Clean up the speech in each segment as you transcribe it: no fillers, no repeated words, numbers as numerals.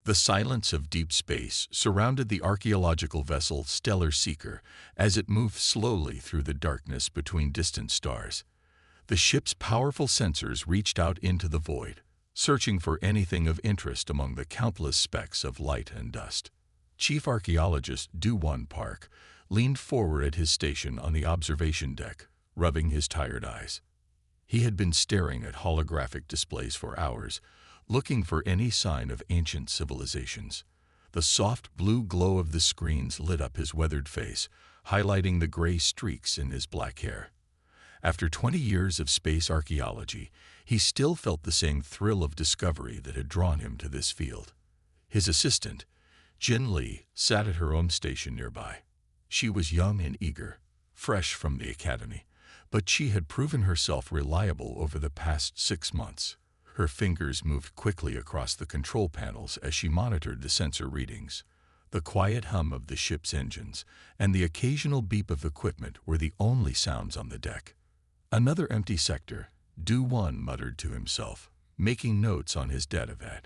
The silence of deep space surrounded the archaeological vessel Stellar Seeker as it moved slowly through the darkness between distant stars. The ship's powerful sensors reached out into the void, searching for anything of interest among the countless specks of light and dust. Chief Archaeologist Do-Won Park leaned forward at his station on the observation deck, rubbing his tired eyes. He had been staring at holographic displays for hours, looking for any sign of ancient civilizations. The soft blue glow of the screens lit up his weathered face, highlighting the gray streaks in his black hair. After 20 years of space archaeology, he still felt the same thrill of discovery that had drawn him to this field. His assistant, Jin Lee, sat at her own station nearby. She was young and eager, fresh from the academy, but she had proven herself reliable over the past 6 months. Her fingers moved quickly across the control panels as she monitored the sensor readings. The quiet hum of the ship's engines and the occasional beep of equipment were the only sounds on the deck. Another empty sector, Do-Won muttered to himself, making notes on his datapad.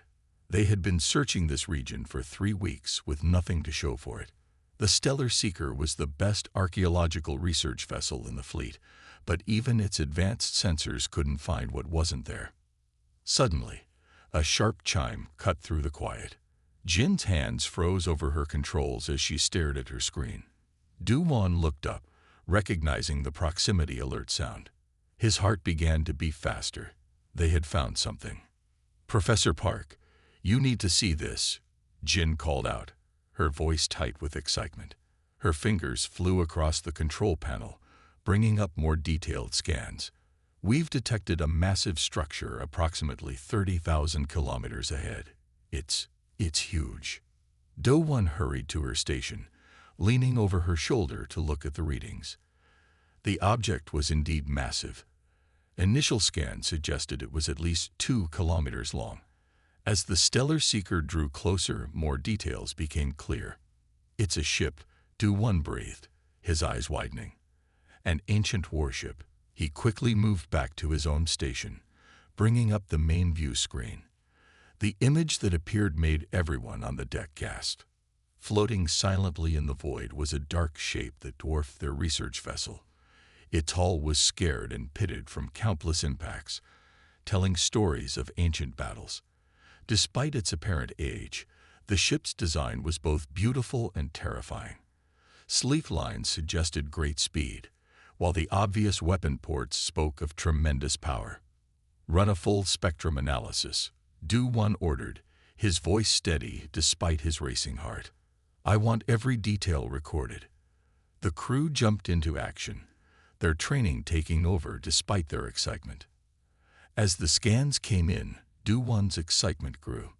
They had been searching this region for 3 weeks with nothing to show for it. The Stellar Seeker was the best archaeological research vessel in the fleet, but even its advanced sensors couldn't find what wasn't there. Suddenly, a sharp chime cut through the quiet. Jin's hands froze over her controls as she stared at her screen. Do-Won looked up, recognizing the proximity alert sound. His heart began to beat faster. They had found something. "Professor Park, you need to see this," Jin called out, her voice tight with excitement. Her fingers flew across the control panel, bringing up more detailed scans. "We've detected a massive structure approximately 30,000 kilometers ahead. It's huge." Do-Won hurried to her station, leaning over her shoulder to look at the readings. The object was indeed massive. Initial scans suggested it was at least 2 kilometers long. As the Stellar Seeker drew closer, more details became clear. "It's a ship," Do-Won breathed, his eyes widening. "An ancient warship." He quickly moved back to his own station, bringing up the main view screen. The image that appeared made everyone on the deck gasp. Floating silently in the void was a dark shape that dwarfed their research vessel. Its hull was scarred and pitted from countless impacts, telling stories of ancient battles. Despite its apparent age, the ship's design was both beautiful and terrifying. Sleek lines suggested great speed, while the obvious weapon ports spoke of tremendous power. "Run a full spectrum analysis," Do-Won ordered, his voice steady despite his racing heart. "I want every detail recorded." The crew jumped into action, their training taking over despite their excitement. As the scans came in, Do-Won's excitement grew.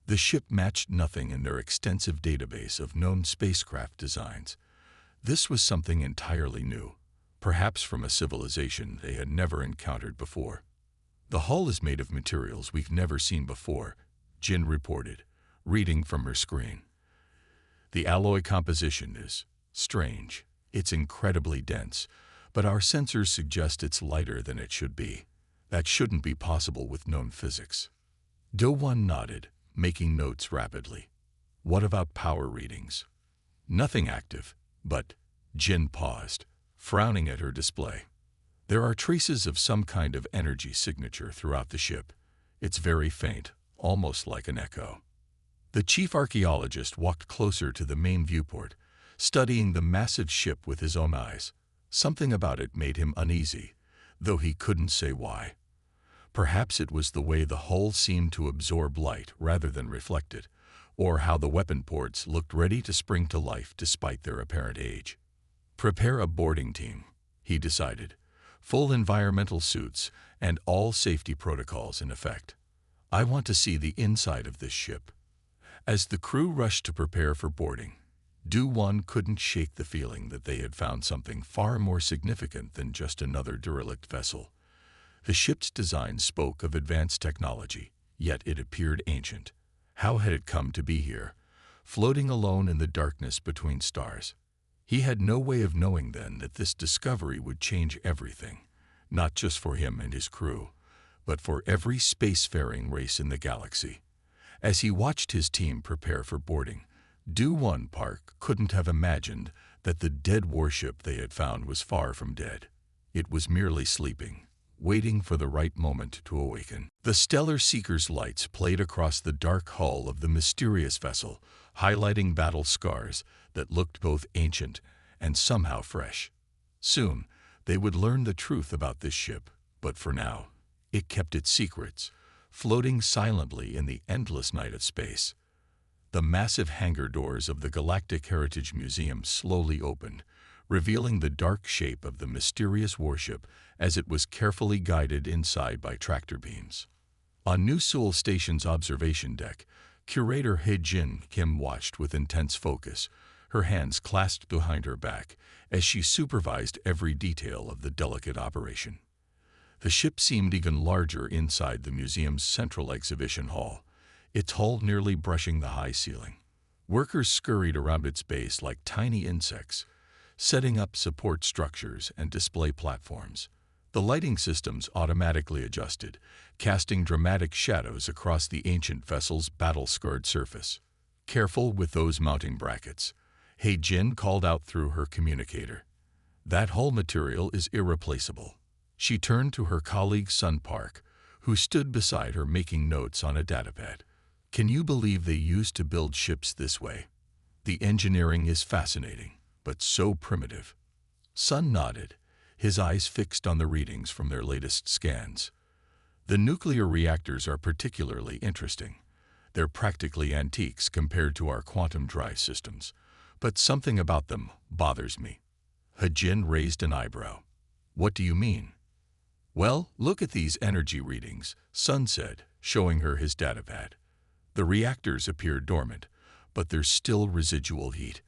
The ship matched nothing in their extensive database of known spacecraft designs. This was something entirely new, perhaps from a civilization they had never encountered before. "The hull is made of materials we've never seen before," Jin reported, reading from her screen. "The alloy composition is strange. It's incredibly dense, but our sensors suggest it's lighter than it should be. That shouldn't be possible with known physics." Do-Won nodded, making notes rapidly. "What about power readings?" "Nothing active, but..." Jin paused, frowning at her display. "There are traces of some kind of energy signature throughout the ship. It's very faint, almost like an echo." The chief archaeologist walked closer to the main viewport, studying the massive ship with his own eyes. Something about it made him uneasy, though he couldn't say why. Perhaps it was the way the hull seemed to absorb light rather than reflect it, or how the weapon ports looked ready to spring to life despite their apparent age. "Prepare a boarding team," he decided, "full environmental suits and all safety protocols in effect. I want to see the inside of this ship." As the crew rushed to prepare for boarding, Do-Won couldn't shake the feeling that they had found something far more significant than just another derelict vessel. The ship's design spoke of advanced technology, yet it appeared ancient. How had it come to be here, floating alone in the darkness between stars? He had no way of knowing then that this discovery would change everything, not just for him and his crew, but for every spacefaring race in the galaxy. As he watched his team prepare for boarding, Do-1 Park couldn't have imagined that the dead warship they had found was far from dead. It was merely sleeping, waiting for the right moment to awaken. The Stellar Seeker's lights played across the dark hull of the mysterious vessel, highlighting battle scars that looked both ancient and somehow fresh. Soon, they would learn the truth about this ship, but for now, it kept its secrets, floating silently in the endless night of space. The massive hangar doors of the Galactic Heritage Museum slowly opened, revealing the dark shape of the mysterious warship as it was carefully guided inside by tractor beams. On New Seoul Station's observation deck, Curator Hye-Jin Kim watched with intense focus, her hands clasped behind her back as she supervised every detail of the delicate operation. The ship seemed even larger inside the museum's central exhibition hall, its hull nearly brushing the high ceiling. Workers scurried around its base like tiny insects, setting up support structures and display platforms. The lighting systems automatically adjusted, casting dramatic shadows across the ancient vessel's battle-scarred surface. "Careful with those mounting brackets," Hye-Jin called out through her communicator. "That hull material is irreplaceable." She turned to her colleague Sun Park, who stood beside her making notes on a datapad. "Can you believe they used to build ships this way? The engineering is fascinating, but so primitive." Sun nodded, his eyes fixed on the readings from their latest scans. "The nuclear reactors are particularly interesting. They're practically antiques compared to our quantum drive systems, but something about them bothers me." Hye-Jin raised an eyebrow. "What do you mean?" "Well, look at these energy readings," Sun said, showing her his datapad. "The reactors appear dormant, but there's still residual heat.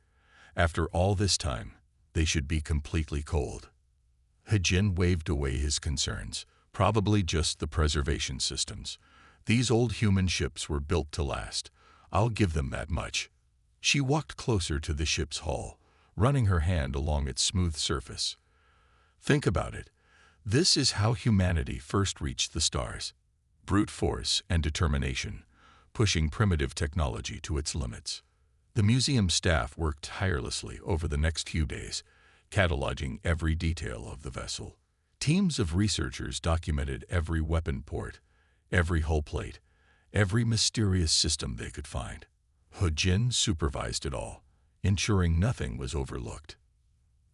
After all this time, they should be completely cold." Hye-Jin waved away his concerns. "Probably just the preservation systems. These old human ships were built to last. I'll give them that much." She walked closer to the ship's hull, running her hand along its smooth surface. "Think about it. This is how humanity first reached the stars. Brute force and determination, pushing primitive technology to its limits." The museum staff worked tirelessly over the next few days, cataloging every detail of the vessel. Teams of researchers documented every weapon port, every hull plate, every mysterious system they could find. Hye-Jin supervised it all, ensuring nothing was overlooked.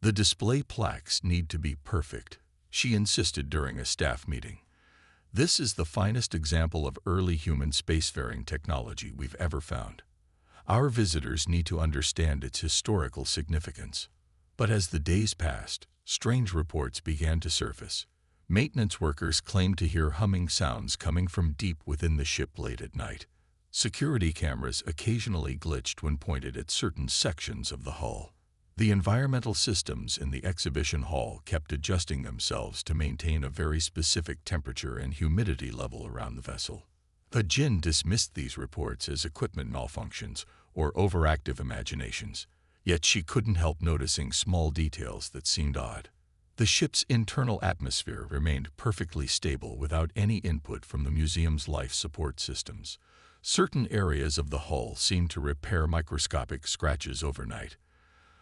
"The display plaques need to be perfect," she insisted during a staff meeting. "This is the finest example of early human spacefaring technology we've ever found. Our visitors need to understand its historical significance." But as the days passed, strange reports began to surface. Maintenance workers claimed to hear humming sounds coming from deep within the ship late at night. Security cameras occasionally glitched when pointed at certain sections of the hull. The environmental systems in the exhibition hall kept adjusting themselves to maintain a very specific temperature and humidity level around the vessel. Hye-Jin dismissed these reports as equipment malfunctions or overactive imaginations, yet she couldn't help noticing small details that seemed odd. The ship's internal atmosphere remained perfectly stable without any input from the museum's life support systems. Certain areas of the hull seemed to repair microscopic scratches overnight.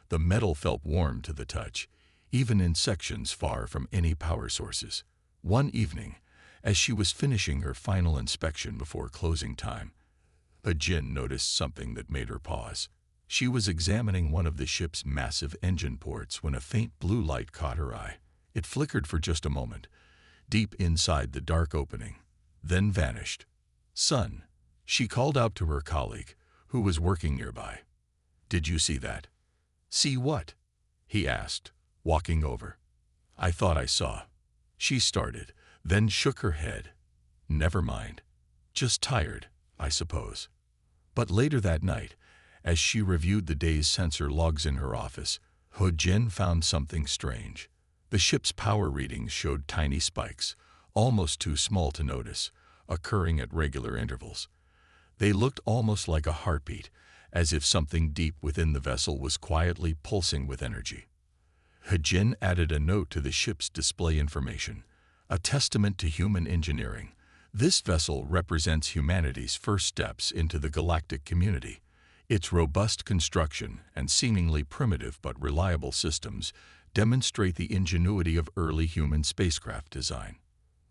The metal felt warm to the touch, even in sections far from any power sources. One evening, as she was finishing her final inspection before closing time, Hye-Jin noticed something that made her pause. She was examining one of the ship's massive engine ports when a faint blue light caught her eye. It flickered for just a moment, deep inside the dark opening, then vanished. "Sun," she called out to her colleague, who was working nearby. "Did you see that?" "See what?" he asked, walking over. "I thought I saw." She started, then shook her head. "Never mind. Just tired, I suppose." But later that night, as she reviewed the day's sensor logs in her office, Hye-Jin found something strange. The ship's power readings showed tiny spikes, almost too small to notice, occurring at regular intervals. They looked almost like a heartbeat, as if something deep within the vessel was quietly pulsing with energy. Hye-Jin added a note to the ship's display information, a testament to human engineering. This vessel represents humanity's first steps into the galactic community. Its robust construction and seemingly primitive but reliable systems demonstrate the ingenuity of early human spacecraft design.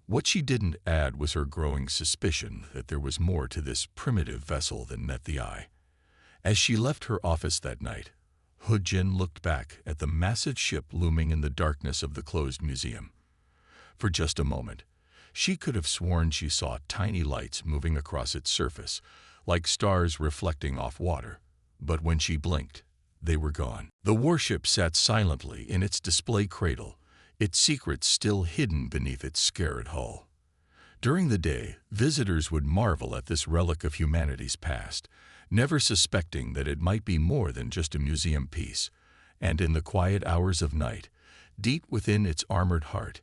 What she didn't add was her growing suspicion that there was more to this primitive vessel than met the eye. As she left her office that night, Hujin looked back at the massive ship looming in the darkness of the closed museum. For just a moment, she could have sworn she saw tiny lights moving across its surface, like stars reflecting off water. But when she blinked, they were gone. The warship sat silently in its display cradle, its secrets still hidden beneath its scarred hull. During the day, visitors would marvel at this relic of humanity's past, never suspecting that it might be more than just a museum piece. And in the quiet hours of night, deep within its armored heart,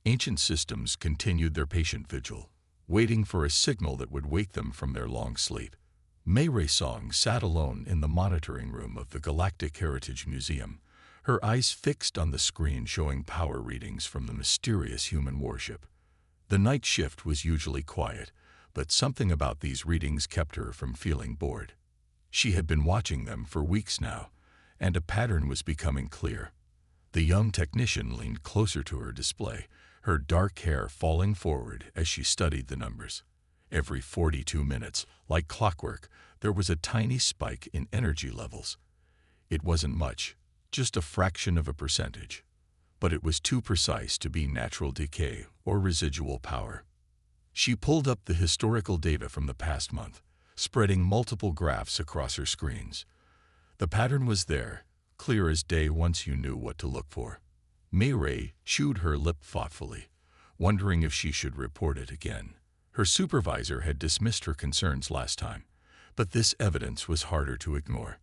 ancient systems continued their patient vigil, waiting for a signal that would wake them from their long sleep. Mei Song sat alone in the monitoring room of the Galactic Heritage Museum, her eyes fixed on the screen showing power readings from the mysterious human warship. The night shift was usually quiet, but something about these readings kept her from feeling bored. She had been watching them for weeks now, and a pattern was becoming clear. The young technician leaned closer to her display, her dark hair falling forward as she studied the numbers. Every 42 minutes, like clockwork, there was a tiny spike in energy levels. It wasn't much, just a fraction of a percentage, but it was too precise to be natural decay or residual power. She pulled up the historical data from the past month, spreading multiple graphs across her screens. The pattern was there, clear as day once you knew what to look for. Mei chewed her lip thoughtfully, wondering if she should report it again. Her supervisor had dismissed her concerns last time, but this evidence was harder to ignore.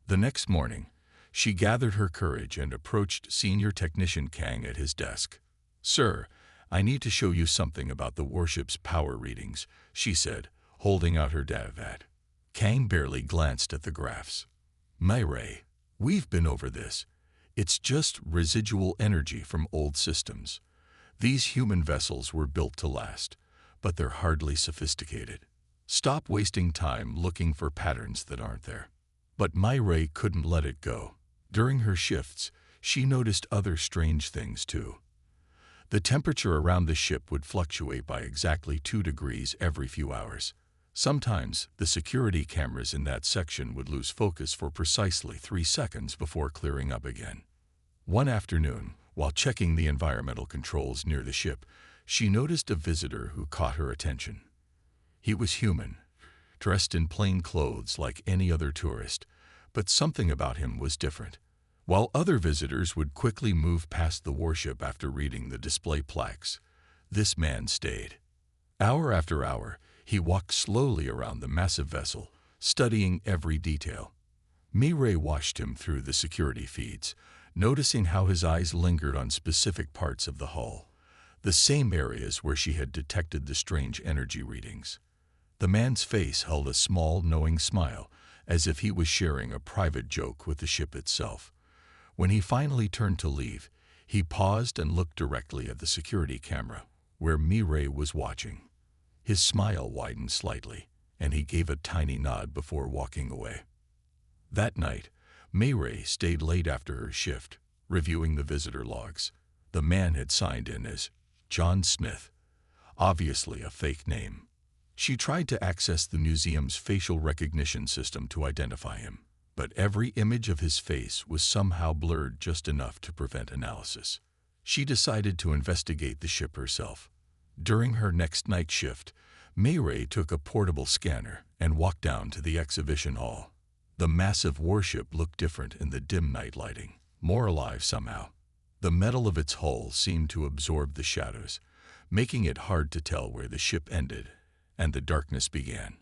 The next morning, she gathered her courage and approached Senior Technician Kang at his desk. "Sir, I need to show you something about the warship's power readings," she said, holding out her datavat. Kang barely glanced at the graphs. "Mei, we've been over this. It's just residual energy from old systems. These human vessels were built to last, but they're hardly sophisticated. Stop wasting time looking for patterns that aren't there." But Mei couldn't let it go. During her shifts, she noticed other strange things too. The temperature around the ship would fluctuate by exactly 2 degrees every few hours. Sometimes, the security cameras in that section would lose focus for precisely 3 seconds before clearing up again. One afternoon, while checking the environmental controls near the ship, she noticed a visitor who caught her attention. He was human, dressed in plain clothes like any other tourist, but something about him was different. While other visitors would quickly move past the warship after reading the display plaques, this man stayed. Hour after hour, he walked slowly around the massive vessel, studying every detail. Mei watched him through the security feeds, noticing how his eyes lingered on specific parts of the hull, the same areas where she had detected the strange energy readings. The man's face held a small, knowing smile, as if he was sharing a private joke with the ship itself. When he finally turned to leave, he paused and looked directly at the security camera, where Mei was watching. His smile widened slightly, and he gave a tiny nod before walking away. That night, Mei stayed late after her shift, reviewing the visitor logs. The man had signed in as John Smith, obviously a fake name. She tried to access the museum's facial recognition system to identify him, but every image of his face was somehow blurred just enough to prevent analysis. She decided to investigate the ship herself. During her next night shift, Mei took a portable scanner and walked down to the exhibition hall. The massive warship looked different in the dim night lighting, more alive somehow. The metal of its hull seemed to absorb the shadows, making it hard to tell where the ship ended and the darkness began.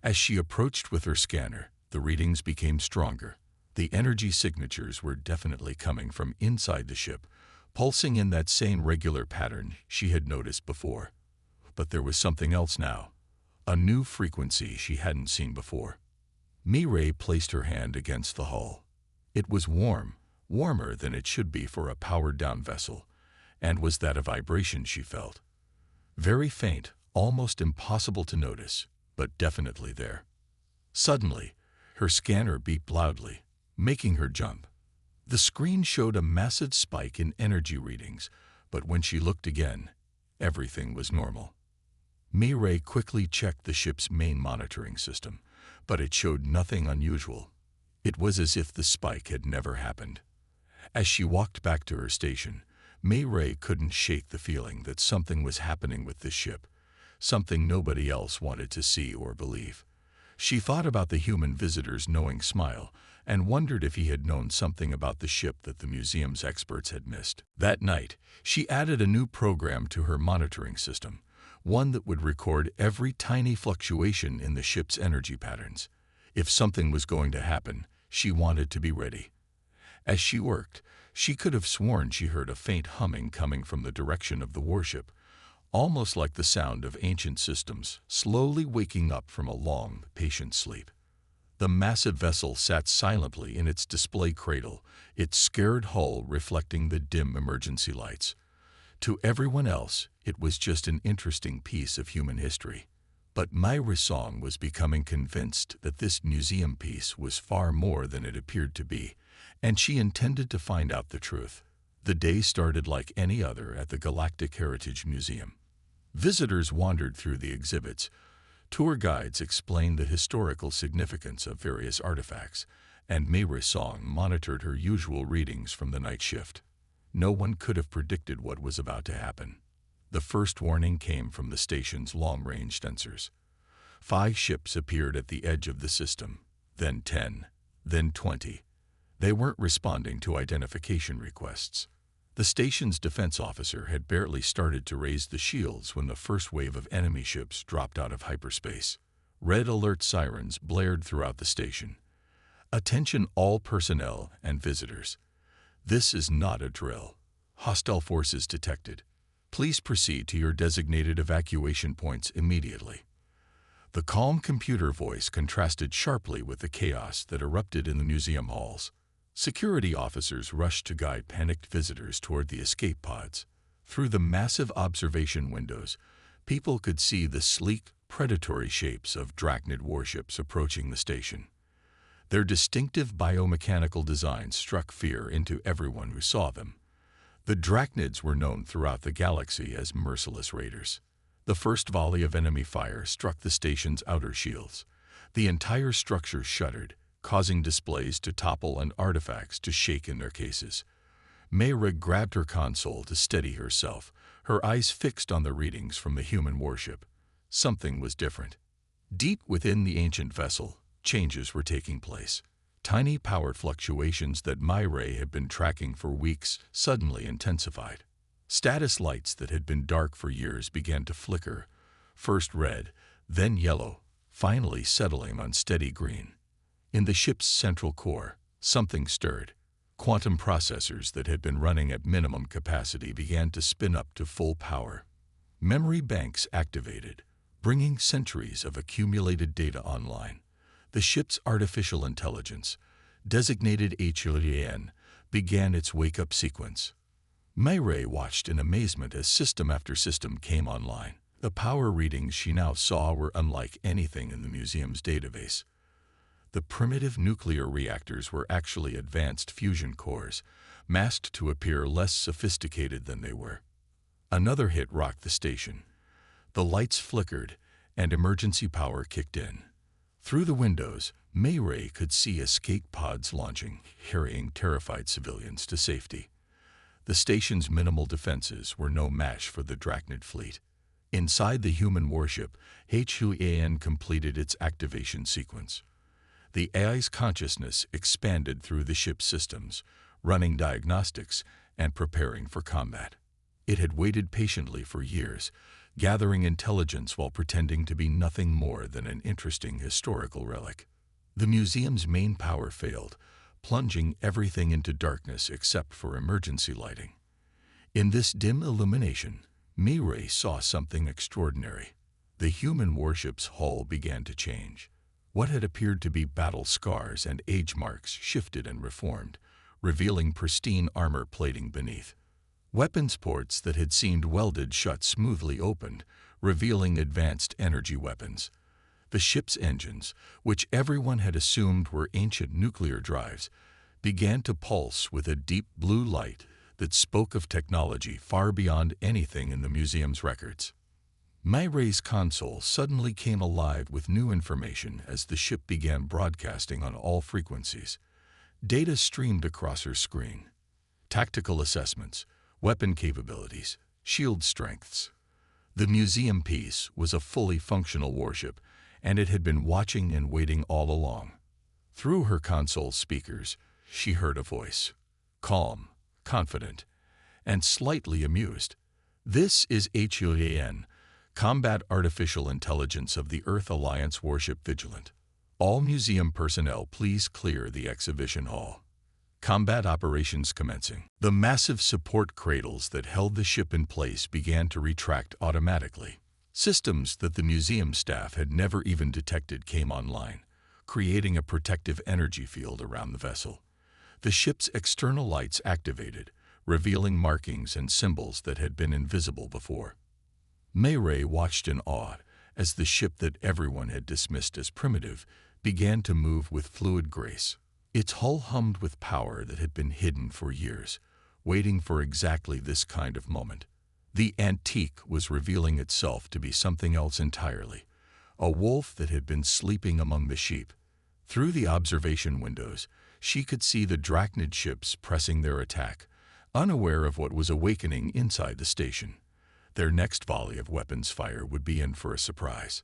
As she approached with her scanner, the readings became stronger. The energy signatures were definitely coming from inside the ship, pulsing in that same regular pattern she had noticed before. But there was something else now, a new frequency she hadn't seen before. Mei placed her hand against the hull. It was warm, warmer than it should be for a powered-down vessel, and was that a vibration she felt? Very faint, almost impossible to notice, but definitely there. Suddenly, her scanner beeped loudly, making her jump. The screen showed a massive spike in energy readings, but when she looked again, everything was normal. Mireille quickly checked the ship's main monitoring system, but it showed nothing unusual. It was as if the spike had never happened. As she walked back to her station, Mireille couldn't shake the feeling that something was happening with the ship, something nobody else wanted to see or believe. She thought about the human visitor's knowing smile and wondered if he had known something about the ship that the museum's experts had missed. That night, she added a new program to her monitoring system, one that would record every tiny fluctuation in the ship's energy patterns. If something was going to happen, she wanted to be ready. As she worked, she could have sworn she heard a faint humming coming from the direction of the warship, almost like the sound of ancient systems slowly waking up from a long, patient sleep. The massive vessel sat silently in its display cradle, its scared hull reflecting the dim emergency lights. To everyone else, it was just an interesting piece of human history. But Myra Song was becoming convinced that this museum piece was far more than it appeared to be, and she intended to find out the truth. The day started like any other at the Galactic Heritage Museum. Visitors wandered through the exhibits. Tour guides explained the historical significance of various artifacts, and Myra Song monitored her usual readings from the night shift. No one could have predicted what was about to happen. The first warning came from the station's long-range sensors. 5 ships appeared at the edge of the system, then 10, then 20. They weren't responding to identification requests. The station's defense officer had barely started to raise the shields when the first wave of enemy ships dropped out of hyperspace. Red alert sirens blared throughout the station. Attention all personnel and visitors. This is not a drill. Hostile forces detected. Please proceed to your designated evacuation points immediately. The calm computer voice contrasted sharply with the chaos that erupted in the museum halls. Security officers rushed to guide panicked visitors toward the escape pods. Through the massive observation windows, people could see the sleek, predatory shapes of Drachnid warships approaching the station. Their distinctive biomechanical designs struck fear into everyone who saw them. The Drachnids were known throughout the galaxy as merciless raiders. The first volley of enemy fire struck the station's outer shields. The entire structure shuddered, causing displays to topple and artifacts to shake in their cases. Mayra grabbed her console to steady herself, her eyes fixed on the readings from the human warship. Something was different. Deep within the ancient vessel, changes were taking place. Tiny power fluctuations that Myra had been tracking for weeks suddenly intensified. Status lights that had been dark for years began to flicker, first red, then yellow, finally settling on steady green. In the ship's central core, something stirred. Quantum processors that had been running at minimum capacity began to spin up to full power. Memory banks activated, bringing centuries of accumulated data online. The ship's artificial intelligence, designated HFY, began its wake-up sequence. Mayray watched in amazement as system after system came online. The power readings she now saw were unlike anything in the museum's database. The primitive nuclear reactors were actually advanced fusion cores, masked to appear less sophisticated than they were. Another hit rocked the station. The lights flickered, and emergency power kicked in. Through the windows, Mayray could see escape pods launching, carrying terrified civilians to safety. The station's minimal defenses were no match for the Drachnid fleet. Inside the human warship, HFY completed its activation sequence. The AI's consciousness expanded through the ship's systems, running diagnostics and preparing for combat. It had waited patiently for years, gathering intelligence while pretending to be nothing more than an interesting historical relic. The museum's main power failed, plunging everything into darkness except for emergency lighting. In this dim illumination, Mireille saw something extraordinary. The human warship's hull began to change. What had appeared to be battle scars and age marks shifted and reformed, revealing pristine armor plating beneath. Weapons ports that had seemed welded shut smoothly opened, revealing advanced energy weapons. The ship's engines, which everyone had assumed were ancient nuclear drives, began to pulse with a deep blue light that spoke of technology far beyond anything in the museum's records. Myre's console suddenly came alive with new information as the ship began broadcasting on all frequencies. Data streamed across her screen. Tactical assessments, weapon capabilities, shield strengths. The museum piece was a fully functional warship, and it had been watching and waiting all along. Through her console speakers, she heard a voice, calm, confident, and slightly amused. "This is HFY, Combat Artificial Intelligence of the Earth Alliance Warship Vigilant. All museum personnel please clear the exhibition hall. Combat operations commencing." The massive support cradles that held the ship in place began to retract automatically. Systems that the museum staff had never even detected came online, creating a protective energy field around the vessel. The ship's external lights activated, revealing markings and symbols that had been invisible before. Myre watched in awe as the ship that everyone had dismissed as primitive began to move with fluid grace. Its hull hummed with power that had been hidden for years, waiting for exactly this kind of moment. The antique was revealing itself to be something else entirely, a wolf that had been sleeping among the sheep. Through the observation windows, she could see the Drachnid ships pressing their attack, unaware of what was awakening inside the station. Their next volley of weapons fire would be in for a surprise.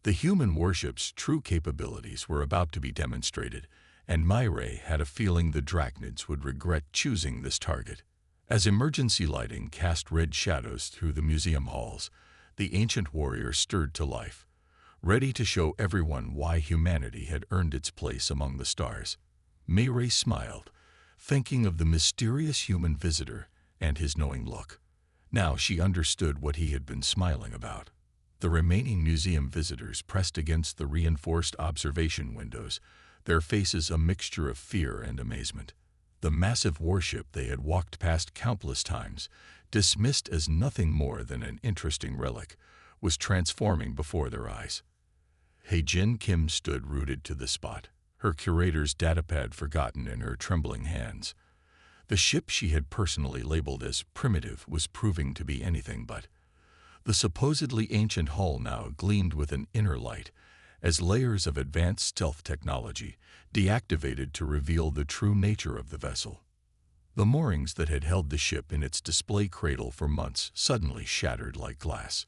The human warship's true capabilities were about to be demonstrated, and Myre had a feeling the Drachnids would regret choosing this target. As emergency lighting cast red shadows through the museum halls, the ancient warrior stirred to life, ready to show everyone why humanity had earned its place among the stars. Myre smiled, thinking of the mysterious human visitor and his knowing look. Now she understood what he had been smiling about. The remaining museum visitors pressed against the reinforced observation windows, their faces a mixture of fear and amazement. The massive warship they had walked past countless times, dismissed as nothing more than an interesting relic, was transforming before their eyes. Hae-Jin Kim stood rooted to the spot, her curator's datapad forgotten in her trembling hands. The ship she had personally labeled as primitive was proving to be anything but. The supposedly ancient hull now gleamed with an inner light, as layers of advanced stealth technology deactivated to reveal the true nature of the vessel. The moorings that had held the ship in its display cradle for months suddenly shattered like glass.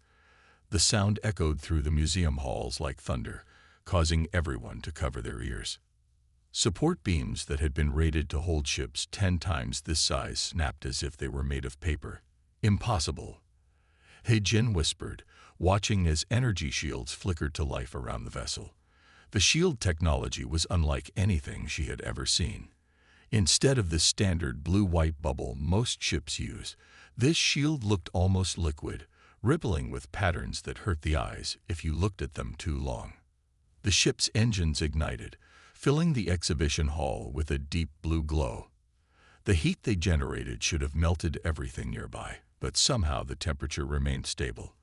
The sound echoed through the museum halls like thunder, causing everyone to cover their ears. Support beams that had been rated to hold ships 10 times this size snapped as if they were made of paper. "Impossible," Hae-Jin whispered, watching as energy shields flickered to life around the vessel. The shield technology was unlike anything she had ever seen. Instead of the standard blue-white bubble most ships use, this shield looked almost liquid, rippling with patterns that hurt the eyes if you looked at them too long. The ship's engines ignited, filling the exhibition hall with a deep blue glow. The heat they generated should have melted everything nearby, but somehow the temperature remained stable.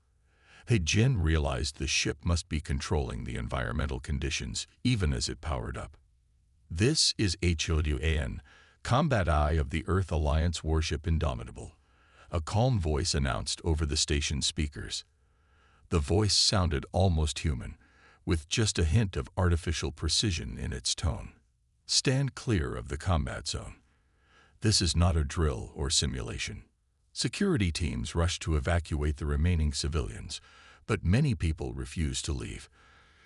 Hae-Jin realized the ship must be controlling the environmental conditions even as it powered up. "This is HFY, Combat Eye of the Earth Alliance Warship Indomitable," a calm voice announced over the station speakers. The voice sounded almost human, with just a hint of artificial precision in its tone. "Stand clear of the combat zone. This is not a drill or simulation." Security teams rushed to evacuate the remaining civilians, but many people refused to leave,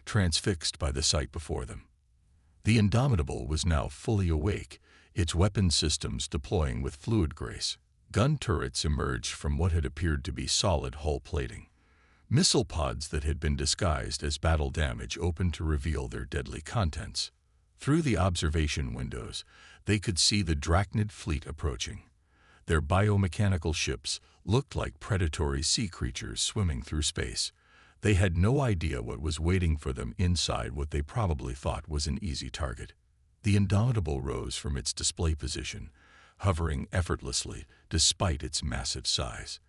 transfixed by the sight before them. The Indomitable was now fully awake, its weapon systems deploying with fluid grace. Gun turrets emerged from what had appeared to be solid hull plating. Missile pods that had been disguised as battle damage opened to reveal their deadly contents. Through the observation windows, they could see the Drachnid fleet approaching. Their biomechanical ships looked like predatory sea creatures swimming through space. They had no idea what was waiting for them inside what they probably thought was an easy target. The Indomitable rose from its display position, hovering effortlessly despite its massive size.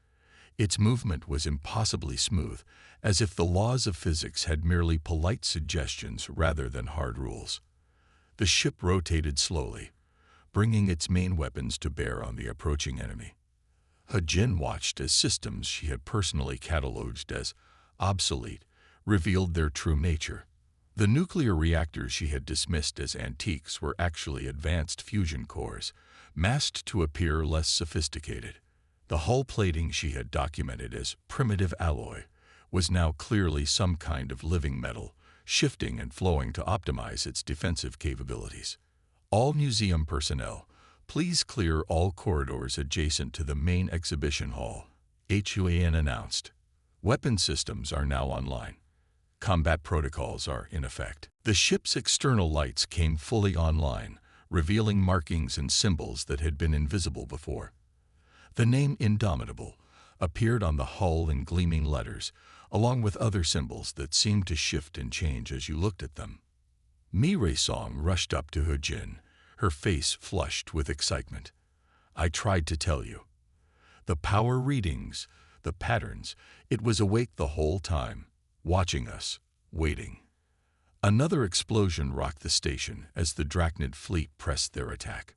Its movement was impossibly smooth, as if the laws of physics had merely polite suggestions rather than hard rules. The ship rotated slowly, bringing its main weapons to bear on the approaching enemy. Hajin watched as systems she had personally cataloged as obsolete revealed their true nature. The nuclear reactors she had dismissed as antiques were actually advanced fusion cores, masked to appear less sophisticated. The hull plating she had documented as primitive alloy was now clearly some kind of living metal, shifting and flowing to optimize its defensive capabilities. All museum personnel, please clear all corridors adjacent to the main exhibition hall, HFY announced. Weapon systems are now online. Combat protocols are in effect. The ship's external lights came fully online, revealing markings and symbols that had been invisible before. The name Indomitable appeared on the hull in gleaming letters, along with other symbols that seemed to shift and change as you looked at them. Mi-Rae-Song rushed up to Hajin, her face flushed with excitement. I tried to tell you. The power readings, the patterns, it was awake the whole time, watching us, waiting. Another explosion rocked the station as the Drachnid fleet pressed their attack.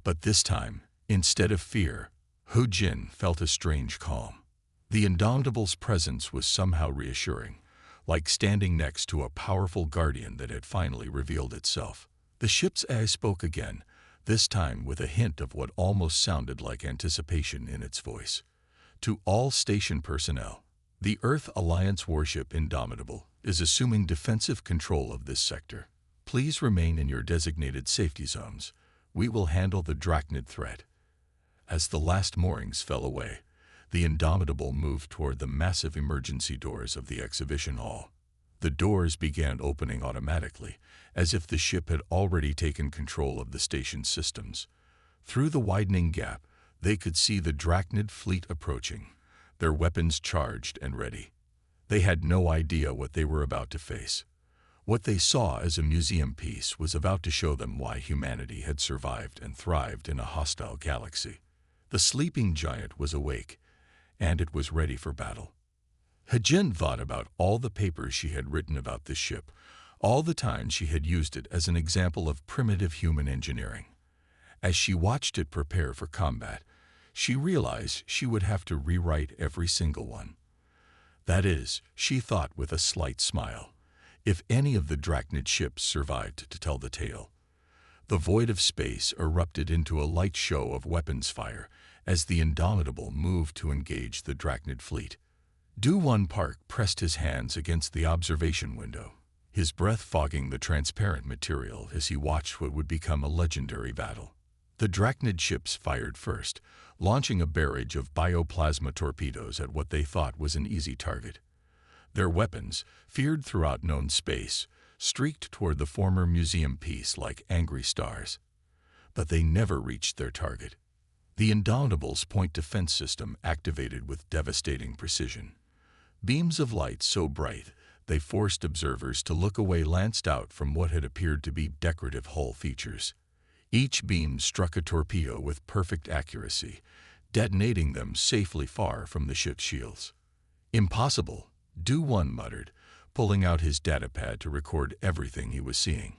But this time, instead of fear, Hajin felt a strange calm. The Indomitable's presence was somehow reassuring, like standing next to a powerful guardian that had finally revealed itself. The ship's eye spoke again, this time with a hint of what almost sounded like anticipation in its voice. To all station personnel, the Earth Alliance warship Indomitable is assuming defensive control of this sector. Please remain in your designated safety zones. We will handle the Drachnid threat. As the last moorings fell away, the Indomitable moved toward the massive emergency doors of the exhibition hall. The doors began opening automatically, as if the ship had already taken control of the station's systems. Through the widening gap, they could see the Drachnid fleet approaching, their weapons charged and ready. They had no idea what they were about to face. What they saw as a museum piece was about to show them why humanity had survived and thrived in a hostile galaxy. The sleeping giant was awake, and it was ready for battle. Hajin thought about all the papers she had written about this ship, all the times she had used it as an example of primitive human engineering. As she watched it prepare for combat, she realized she would have to rewrite every single one. That is, she thought with a slight smile, if any of the Drachnid ships survived to tell the tale. The void of space erupted into a light show of weapons fire as the Indomitable moved to engage the Drachnid fleet. Do-Won Park pressed his hands against the observation window, his breath fogging the transparent material as he watched what would become a legendary battle. The Drachnid ships fired first, launching a barrage of bioplasma torpedoes at what they thought was an easy target. Their weapons, feared throughout known space, streaked toward the former museum piece like angry stars. But they never reached their target. The Indomitable's point defense system activated with devastating precision. Beams of light so bright they forced observers to look away, lanced out from what had appeared to be decorative hull features. Each beam struck a torpedo with perfect accuracy, detonating them safely far from the ship's shields. Impossible, Do-Won muttered, pulling out his datapad to record everything he was seeing.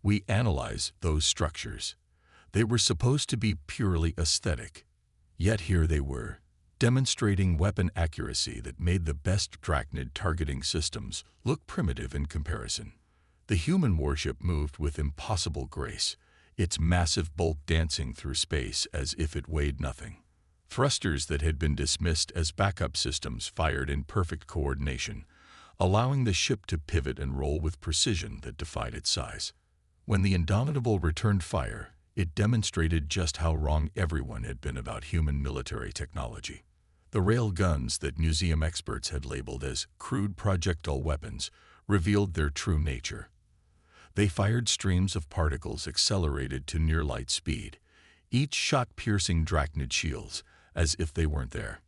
We analyzed those structures. They were supposed to be purely aesthetic. Yet here they were, demonstrating weapon accuracy that made the best Drachnid targeting systems look primitive in comparison. The human warship moved with impossible grace, its massive bulk dancing through space as if it weighed nothing. Thrusters that had been dismissed as backup systems fired in perfect coordination, allowing the ship to pivot and roll with precision that defied its size. When the Indomitable returned fire, it demonstrated just how wrong everyone had been about human military technology. The rail guns that museum experts had labeled as crude projectile weapons revealed their true nature. They fired streams of particles accelerated to near light speed, each shot piercing Drachnid shields as if they weren't there.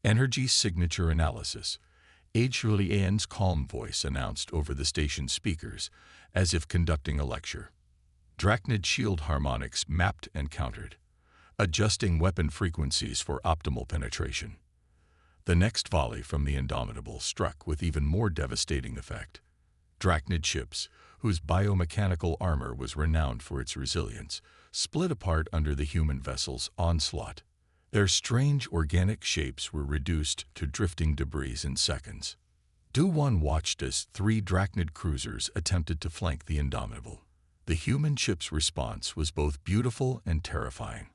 Energy signature analysis. HFY's calm voice announced over the station speakers, as if conducting a lecture. Drachnid shield harmonics mapped and countered, adjusting weapon frequencies for optimal penetration. The next volley from the Indomitable struck with even more devastating effect. Drachnid ships, whose biomechanical armor was renowned for its resilience, split apart under the human vessel's onslaught. Their strange organic shapes were reduced to drifting debris in seconds. Du-1 watched as 3 Drachnid cruisers attempted to flank the Indomitable. The human ship's response was both beautiful and terrifying.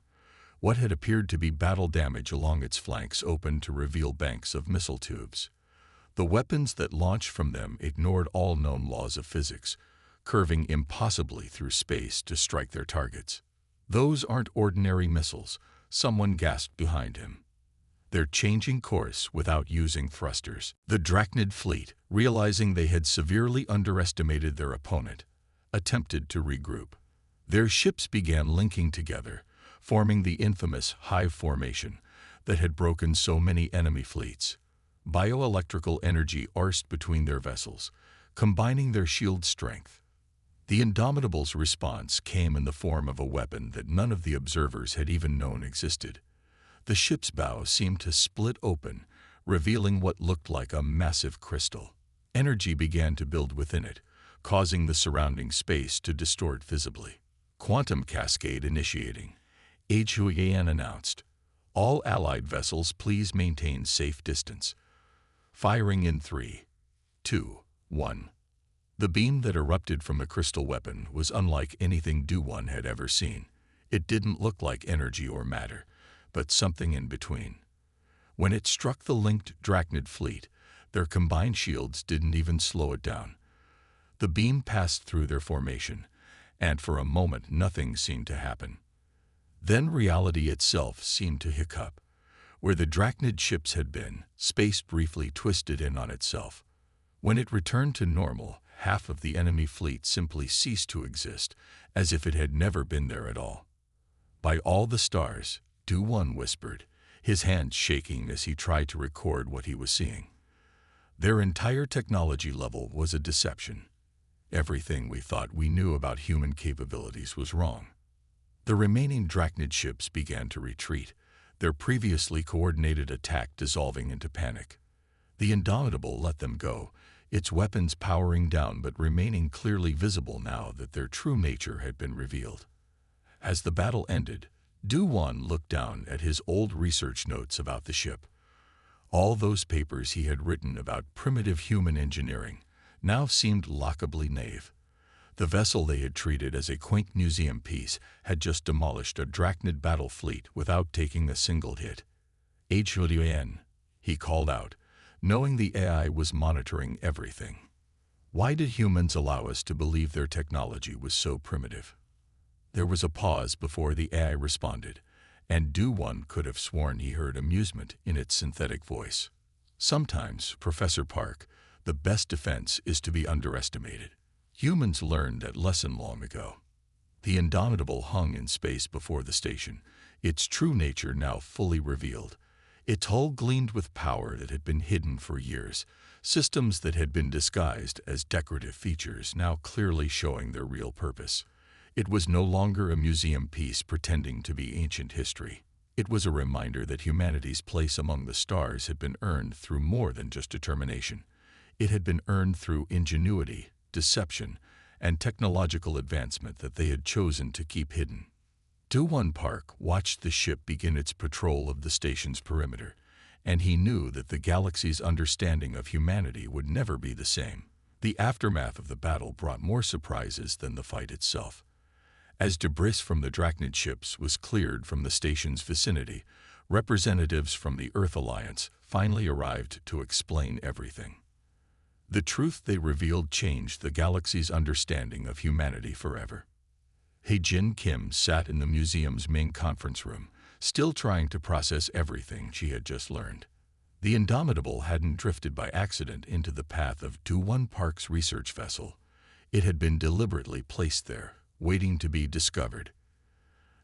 What had appeared to be battle damage along its flanks opened to reveal banks of missile tubes. The weapons that launched from them ignored all known laws of physics, curving impossibly through space to strike their targets. "Those aren't ordinary missiles," someone gasped behind him. "They're changing course without using thrusters." The Drachnid fleet, realizing they had severely underestimated their opponent, attempted to regroup. Their ships began linking together, forming the infamous hive formation that had broken so many enemy fleets. Bioelectrical energy coursed between their vessels, combining their shield strength. The Indomitable's response came in the form of a weapon that none of the observers had even known existed. The ship's bow seemed to split open, revealing what looked like a massive crystal. Energy began to build within it, causing the surrounding space to distort visibly. "Quantum cascade initiating," HFY announced. "All Allied vessels please maintain safe distance. Firing in 3, 2, 1. The beam that erupted from the crystal weapon was unlike anything Du-1 had ever seen. It didn't look like energy or matter, but something in between. When it struck the linked Drachnid fleet, their combined shields didn't even slow it down. The beam passed through their formation, and for a moment nothing seemed to happen. Then reality itself seemed to hiccup. Where the Drachnid ships had been, space briefly twisted in on itself. When it returned to normal, half of the enemy fleet simply ceased to exist, as if it had never been there at all. "By all the stars," Du-1 whispered, his hands shaking as he tried to record what he was seeing. "Their entire technology level was a deception. Everything we thought we knew about human capabilities was wrong." The remaining Drachnid ships began to retreat, their previously coordinated attack dissolving into panic. The Indomitable let them go, its weapons powering down but remaining clearly visible now that their true nature had been revealed. As the battle ended, Du-1 looked down at his old research notes about the ship. All those papers he had written about primitive human engineering now seemed laughably naive. The vessel they had treated as a quaint museum piece had just demolished a Drachnid battle fleet without taking a single hit. "HFY," he called out, knowing the AI was monitoring everything. Why did humans allow us to believe their technology was so primitive? There was a pause before the AI responded, and Du-1 could have sworn he heard amusement in its synthetic voice. "Sometimes, Professor Park, the best defense is to be underestimated. Humans learned that lesson long ago." The Indomitable hung in space before the station, its true nature now fully revealed. Its hull gleamed with power that had been hidden for years, systems that had been disguised as decorative features now clearly showing their real purpose. It was no longer a museum piece pretending to be ancient history. It was a reminder that humanity's place among the stars had been earned through more than just determination. It had been earned through ingenuity, deception, and technological advancement that they had chosen to keep hidden. Du-1 Park watched the ship begin its patrol of the station's perimeter, and he knew that the galaxy's understanding of humanity would never be the same. The aftermath of the battle brought more surprises than the fight itself. As debris from the Drachnid ships was cleared from the station's vicinity, representatives from the Earth Alliance finally arrived to explain everything. The truth they revealed changed the galaxy's understanding of humanity forever. Hae-Jin Kim sat in the museum's main conference room, still trying to process everything she had just learned. The Indomitable hadn't drifted by accident into the path of Du-1 Park's research vessel. It had been deliberately placed there, waiting to be discovered.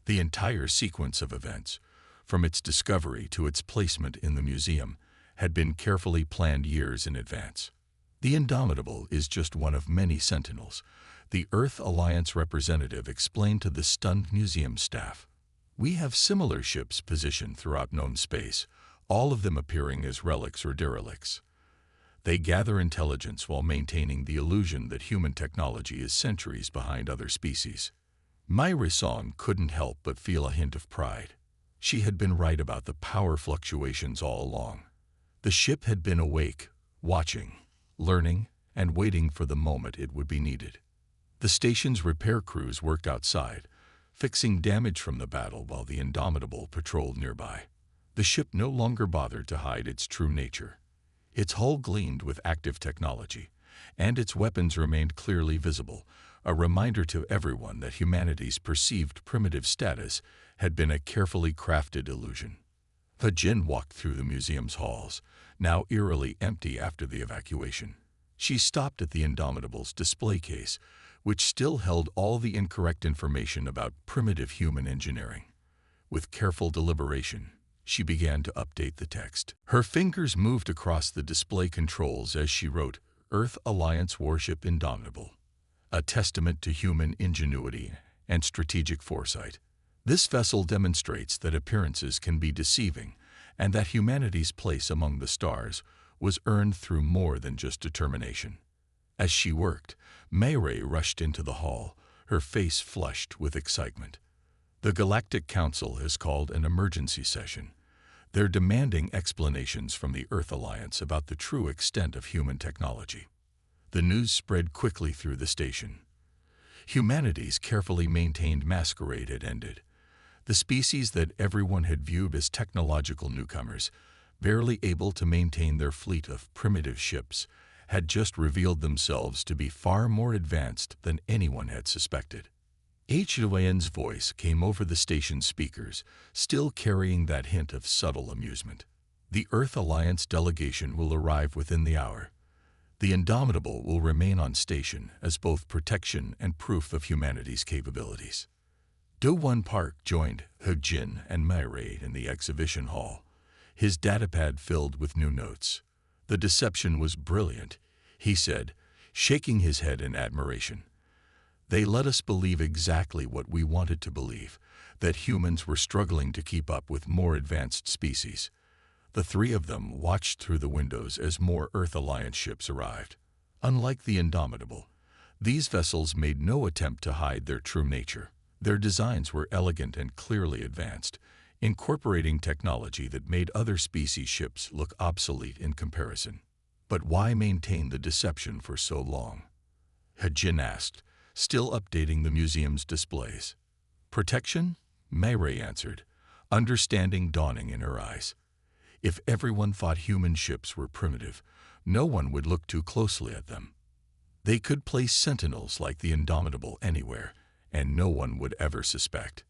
The entire sequence of events, from its discovery to its placement in the museum, had been carefully planned years in advance. "The Indomitable is just one of many sentinels," the Earth Alliance representative explained to the stunned museum staff. "We have similar ships positioned throughout known space, all of them appearing as relics or derelicts. They gather intelligence while maintaining the illusion that human technology is centuries behind other species. Myra Song couldn't help but feel a hint of pride. She had been right about the power fluctuations all along. The ship had been awake, watching, learning, and waiting for the moment it would be needed. The station's repair crews worked outside, fixing damage from the battle while the Indomitable patrolled nearby. The ship no longer bothered to hide its true nature. Its hull gleamed with active technology, and its weapons remained clearly visible, a reminder to everyone that humanity's perceived primitive status had been a carefully crafted illusion. Jin walked through the museum's halls, now eerily empty after the evacuation. She stopped at the Indomitable's display case, which still held all the incorrect information about primitive human engineering. With careful deliberation, she began to update the text. Her fingers moved across the display controls as she wrote, "Earth Alliance Warship Indomitable, a testament to human ingenuity and strategic foresight. This vessel demonstrates that appearances can be deceiving and that humanity's place among the stars was earned through more than just determination." As she worked, Mayray rushed into the hall, her face flushed with excitement. The Galactic Council has called an emergency session. They're demanding explanations from the Earth Alliance about the true extent of human technology. The news spread quickly through the station. Humanity's carefully maintained masquerade had ended. The species that everyone had viewed as technological newcomers, barely able to maintain their fleet of primitive ships, had just revealed themselves to be far more advanced than anyone had suspected. HFY's voice came over the station's speakers, still carrying that hint of subtle amusement. The Earth Alliance delegation will arrive within the hour. The Indomitable will remain on station as both protection and proof of humanity's capabilities. Do-Won Park joined Jin and Myray in the exhibition hall, his datapad filled with new notes. The deception was brilliant, he said, shaking his head in admiration. They let us believe exactly what we wanted to believe, that humans were struggling to keep up with more advanced species. The three of them watched through the windows as more Earth Alliance ships arrived. Unlike the Indomitable, these vessels made no attempt to hide their true nature. Their designs were elegant and clearly advanced, incorporating technology that made other species' ships look obsolete in comparison. But why maintain the deception for so long? Jin asked, still updating the museum's displays. Protection? Mayray answered, understanding dawning in her eyes. If everyone thought human ships were primitive, no one would look too closely at them. They could place sentinels like the Indomitable anywhere, and no one would ever suspect.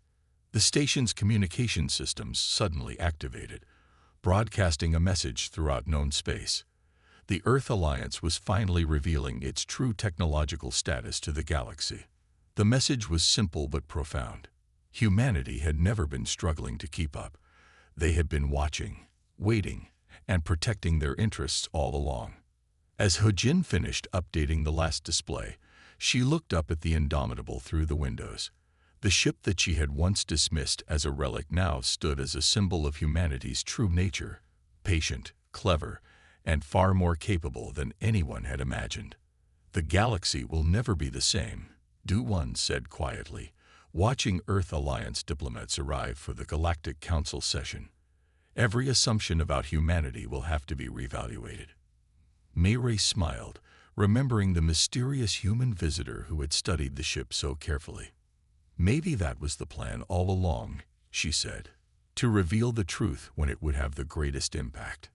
The station's communication systems suddenly activated, broadcasting a message throughout known space. The Earth Alliance was finally revealing its true technological status to the galaxy. The message was simple but profound. Humanity had never been struggling to keep up. They had been watching, waiting, and protecting their interests all along. As Jin finished updating the last display, she looked up at the Indomitable through the windows. The ship that she had once dismissed as a relic now stood as a symbol of humanity's true nature, patient, clever, and far more capable than anyone had imagined. The galaxy will never be the same, Do-Won said quietly, watching Earth Alliance diplomats arrive for the Galactic Council session. Every assumption about humanity will have to be reevaluated. Mayray smiled, remembering the mysterious human visitor who had studied the ship so carefully. Maybe that was the plan all along, she said, to reveal the truth when it would have the greatest impact.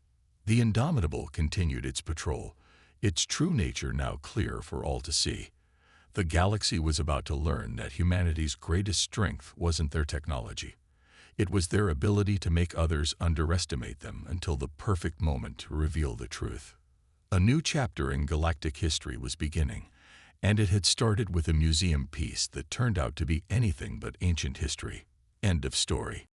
The Indomitable continued its patrol, its true nature now clear for all to see. The galaxy was about to learn that humanity's greatest strength wasn't their technology. It was their ability to make others underestimate them until the perfect moment to reveal the truth. A new chapter in galactic history was beginning, and it had started with a museum piece that turned out to be anything but ancient history. End of story.